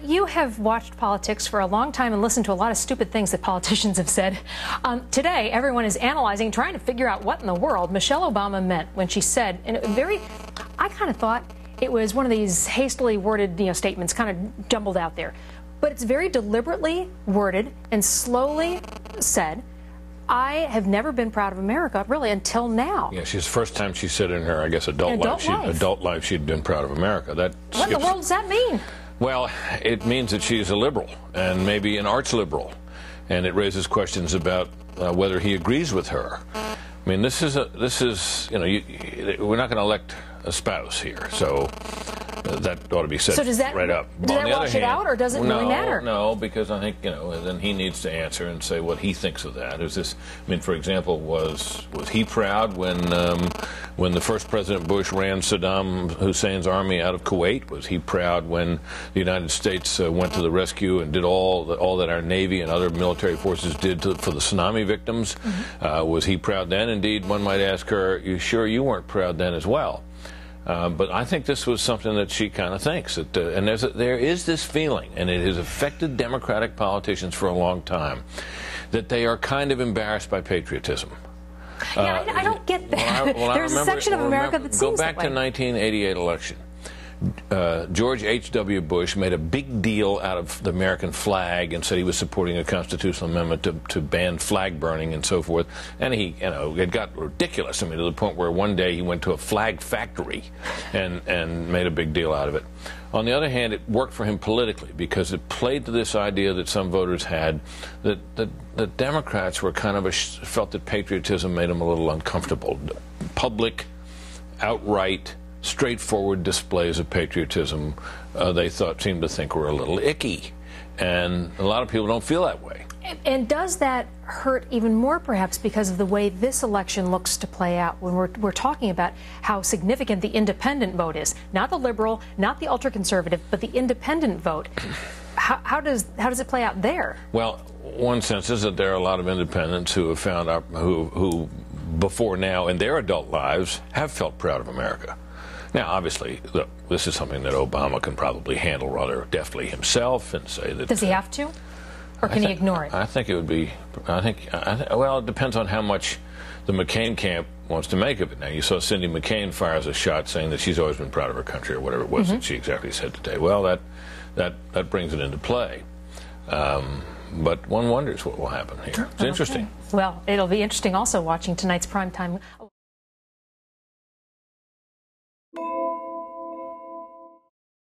You have watched politics for a long time and listened to a lot of stupid things that politicians have said. Today, everyone is analyzing, trying to figure out what in the world Michelle Obama meant when she said, and I kind of thought it was one of these hastily worded, statements kind of jumbled out there. But it's very deliberately worded and slowly said, I have never been proud of America, really, until now. Yeah, she's the first time she said in her, I guess, adult life she'd been proud of America. What in the world does that mean? Well, it means that she's a liberal, and maybe an arch liberal, and it raises questions about whether he agrees with her. I mean, we're not going to elect a spouse here, so that ought to be said right up. Does that wash it out, or does it really matter? No, because I think, then he needs to answer and say what he thinks of that. For example, was he proud when the first President Bush ran Saddam Hussein's army out of Kuwait? Was he proud when the United States went to the rescue and did all that our Navy and other military forces did for the tsunami victims? Mm-hmm. Was he proud then? Indeed, one might ask her, you sure you weren't proud then as well? But I think this was something that she kind of thinks. And there is this feeling, and it has affected Democratic politicians for a long time, that they are kind of embarrassed by patriotism. Yeah, I don't get that. There's a section of America that seems that way. Go back to the 1988 election. George H.W. Bush made a big deal out of the American flag and said he was supporting a constitutional amendment to ban flag burning and so forth. And it got ridiculous. To the point where one day he went to a flag factory and made a big deal out of it. On the other hand, it worked for him politically because it played to this idea that some voters had that Democrats were kind of felt that patriotism made them a little uncomfortable. Public, outright, straightforward displays of patriotism they seemed to think were a little icky, and a lot of people don't feel that way. And does that hurt even more, perhaps, because of the way this election looks to play out when we're talking about how significant the independent vote is? Not the liberal, not the ultra-conservative, but the independent vote. How does it play out there? Well, one sense is that there are a lot of independents who have found out who before now in their adult lives have felt proud of America. Now, obviously, look, this is something that Obama can probably handle rather deftly himself and say that... Does he have to? Or can he ignore it? I think it would be... well, it depends on how much the McCain camp wants to make of it. Now, you saw Cindy McCain fires a shot saying that she's always been proud of her country, or whatever it was that she exactly said today. Well, that brings it into play. But one wonders what will happen here. It's interesting. Well, it'll be interesting also watching tonight's primetime.